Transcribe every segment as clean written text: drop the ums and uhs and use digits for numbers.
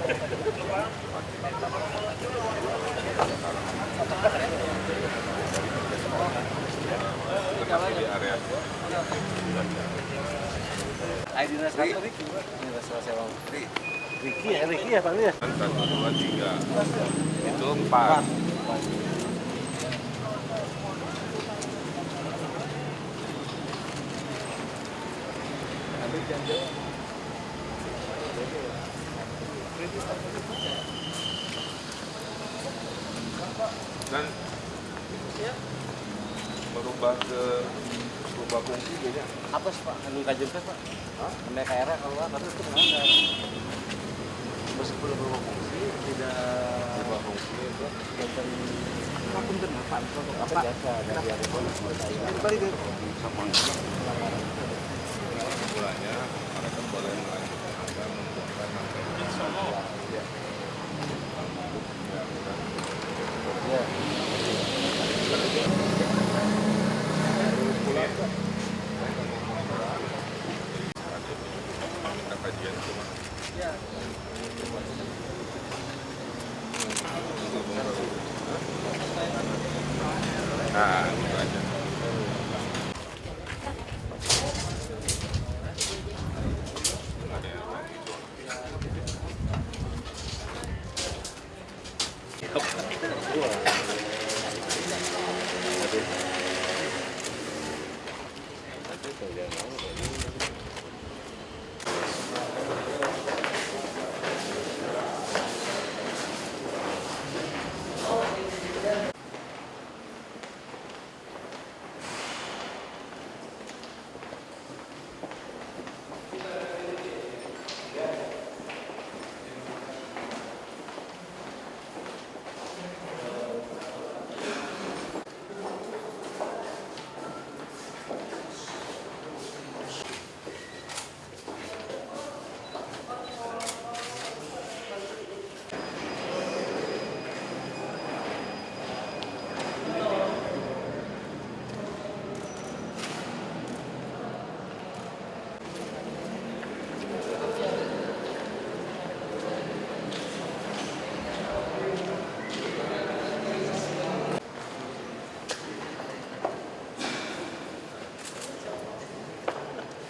di area Ricky ya Pak ya? 1, 2, 3 itu 4. Dan merubah fungsi beda. Apa sih Pak? Anu kajian Pak? Mereka era kalau terus itu mana? Meskipun berubah fungsi tidak Berubah fungsi itu dan apapun kenapa apa jasa dari ada balik mulanya mereka boleh melanjutkan agar membuatkan sampai ya. Kita kajian cuma nah itu aja.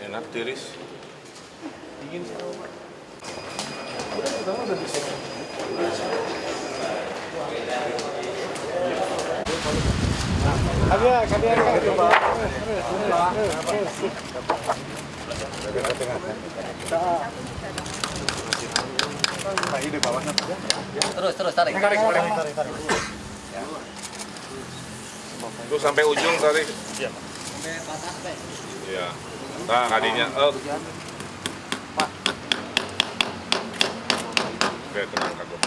Enak tiris. dingin sih. Udah bisa. Terus tarik. Itu sampai ujung tarik. Iya, Pak. Sampai patah, Pak. Iya. Nah, kadinya up. Oke, tenang kagum.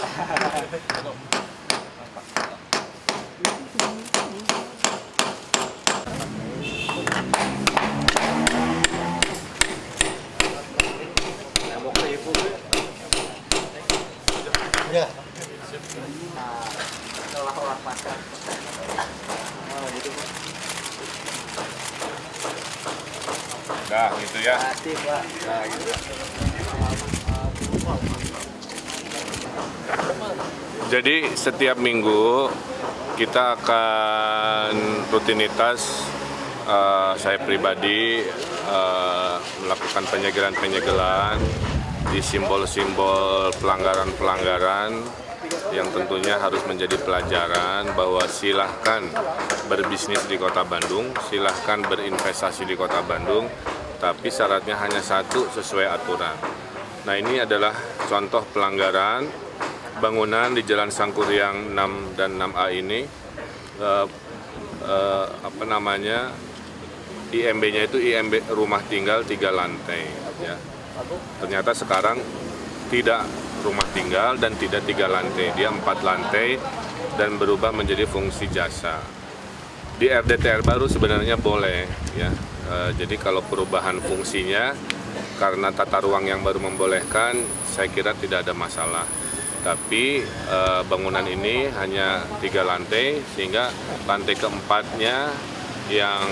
Ya. Setelah olah pasar. Gitu, Pak. Dah, gitu ya. Pasti, Pak. Nah, gitu. Jadi setiap minggu kita akan rutinitas saya pribadi melakukan penyegelan di simbol-simbol pelanggaran-pelanggaran yang tentunya harus menjadi pelajaran bahwa silahkan berbisnis di Kota Bandung, silahkan berinvestasi di Kota Bandung, tapi syaratnya hanya satu, sesuai aturan. Nah, ini adalah contoh pelanggaran bangunan di Jalan Sangkuriang 6 dan 6A ini. IMB-nya itu IMB rumah tinggal 3 lantai. Ya. Ternyata sekarang tidak rumah tinggal dan tidak 3 lantai, dia 4 lantai dan berubah menjadi fungsi jasa. Di RDTR baru sebenarnya boleh, ya. Jadi kalau perubahan fungsinya karena tata ruang yang baru membolehkan, saya kira tidak ada masalah. Tapi bangunan ini hanya 3 lantai, sehingga lantai keempatnya yang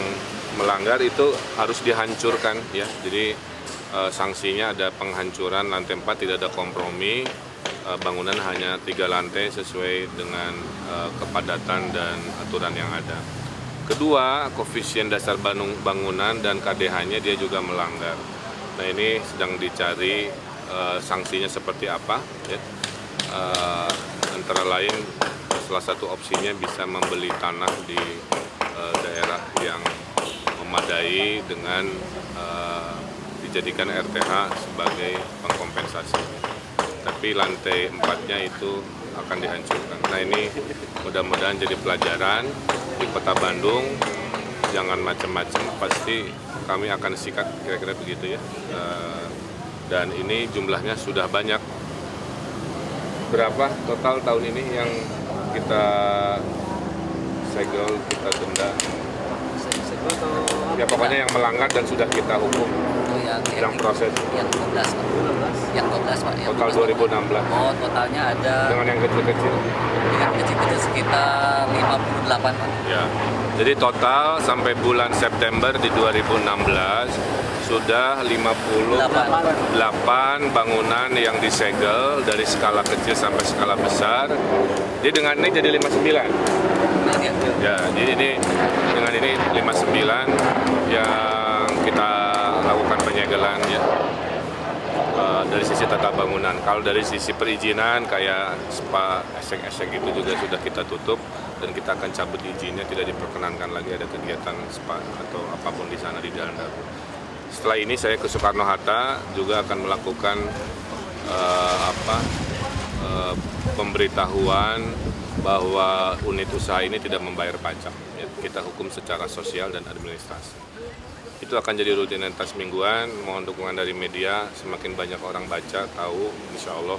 melanggar itu harus dihancurkan, ya. Jadi sanksinya ada penghancuran lantai 4, tidak ada kompromi. bangunan hanya 3 lantai sesuai dengan kepadatan dan aturan yang ada. Kedua, koefisien dasar bangunan dan KDH-nya dia juga melanggar. Nah, ini sedang dicari sanksinya seperti apa. Ya. Antara lain, salah satu opsinya bisa membeli tanah di daerah yang memadai dengan dijadikan RTH sebagai pengkompensasi. Tapi lantai 4-nya itu akan dihancurkan. Nah, ini mudah-mudahan jadi pelajaran di Kota Bandung, jangan macam-macam, pasti kami akan sikat, kira-kira begitu ya. Dan ini jumlahnya sudah banyak. Berapa total tahun ini yang kita segel, kita denda? Ya pokoknya yang melanggar dan sudah kita hukum. Yang proses. Yang 12 Pak. Yang 12 Pak. Total 2016. Oh, totalnya ada. Dengan yang kecil-kecil. Dengan kecil-kecil sekitar 58 Pak. Ya. Jadi total sampai bulan September di 2016 sudah 58 bangunan yang disegel dari skala kecil sampai skala besar. Jadi dengan ini jadi 59. Ya, jadi ini dengan ini 59 yang kita lakukan penyegelan ya. Dari sisi tata bangunan. Kalau dari sisi perizinan kayak spa, esek-esek itu juga sudah kita tutup dan kita akan cabut izinnya, tidak diperkenankan lagi ada kegiatan spa atau apapun di sana di Jalan Dago. Setelah ini saya ke Soekarno-Hatta juga akan melakukan pemberitahuan bahwa unit usaha ini tidak membayar pajak. Ya, kita hukum secara sosial dan administrasi. Itu akan jadi rutinitas mingguan. Mohon dukungan dari media, semakin banyak orang baca, tahu, insya Allah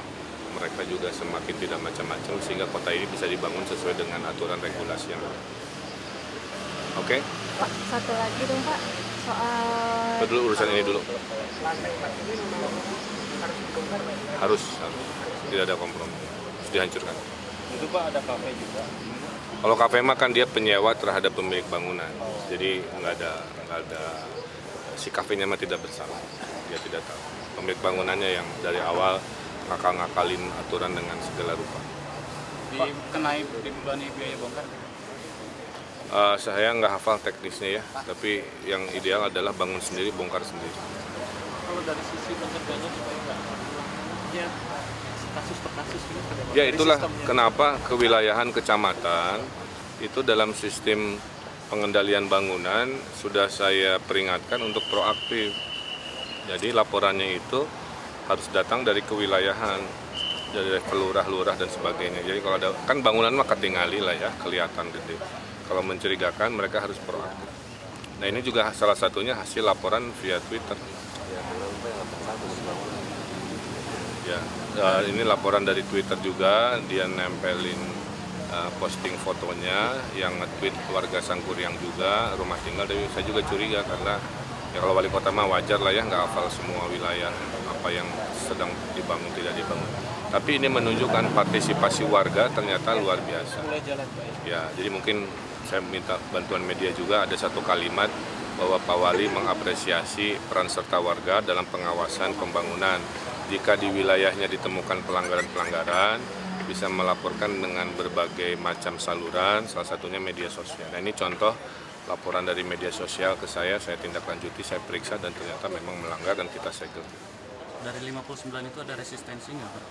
mereka juga semakin tidak macam-macam sehingga kota ini bisa dibangun sesuai dengan aturan regulasi yang ada. Oke? Pak, satu lagi dong Pak, soal Dulu urusan ini dulu. Harus. Tidak ada kompromi. Harus dihancurkan. Itu Pak ada kafe juga. Kalau kafe mah kan dia penyewa terhadap pemilik bangunan, jadi nggak ada si kafenya mah tidak bersalah, dia tidak tahu. Pemilik bangunannya yang dari awal ngakal-ngakalin aturan dengan segala rupa. Dibebani biaya bongkar? Saya nggak hafal teknisnya ya, tapi yang ideal adalah bangun sendiri, bongkar sendiri. Kalau dari sisi pencegahannya supaya nggak ya kasus per kasus gitu. Ya itulah kenapa kewilayahan kecamatan itu dalam sistem pengendalian bangunan sudah saya peringatkan untuk proaktif. Jadi laporannya itu harus datang dari kewilayahan, dari lurah-lurah dan sebagainya. Jadi kalau ada kan bangunan mah ketinggali lah ya, kelihatan gede. Kalau mencurigakan mereka harus proaktif. Nah ini juga salah satunya hasil laporan via Twitter. Ya, ini laporan dari Twitter juga, dia nempelin posting fotonya yang nge-tweet keluarga Sangkuriang juga, rumah tinggal. Tapi saya juga curiga karena ya kalau wali kota mah wajar lah ya, nggak hafal semua wilayah apa yang sedang dibangun tidak dibangun. Tapi ini menunjukkan partisipasi warga ternyata luar biasa. Ya, jadi mungkin saya minta bantuan media juga, ada satu kalimat bahwa Pak Wali mengapresiasi peran serta warga dalam pengawasan pembangunan. Jika di wilayahnya ditemukan pelanggaran-pelanggaran, bisa melaporkan dengan berbagai macam saluran, salah satunya media sosial. Nah ini contoh laporan dari media sosial ke saya tindak lanjuti, saya periksa dan ternyata memang melanggar dan kita segel. Dari 59 itu ada resistensi nggak Pak?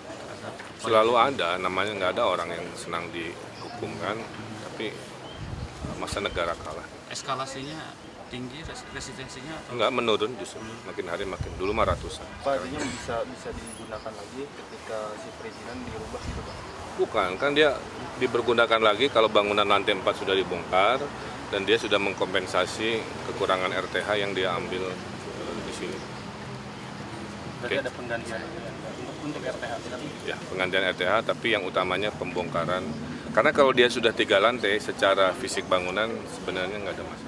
Selalu ada, namanya nggak ada orang yang senang dihukumkan, tapi masa negara kalah. Eskalasinya tinggi, resistensinya atau? Enggak, menurun justru, makin hari makin, dulu mah ratusan. Pak, artinya bisa digunakan lagi ketika si perizinan dirubah gitu Pak? Bukan, kan dia dipergunakan lagi kalau bangunan lantai 4 sudah dibongkar dan dia sudah mengkompensasi kekurangan RTH yang dia ambil di sini. Jadi Oke. ada penggantian untuk RTH? Ya, penggantian RTH, tapi yang utamanya pembongkaran. Karena kalau dia sudah 3 lantai, secara fisik bangunan sebenarnya nggak ada masalah.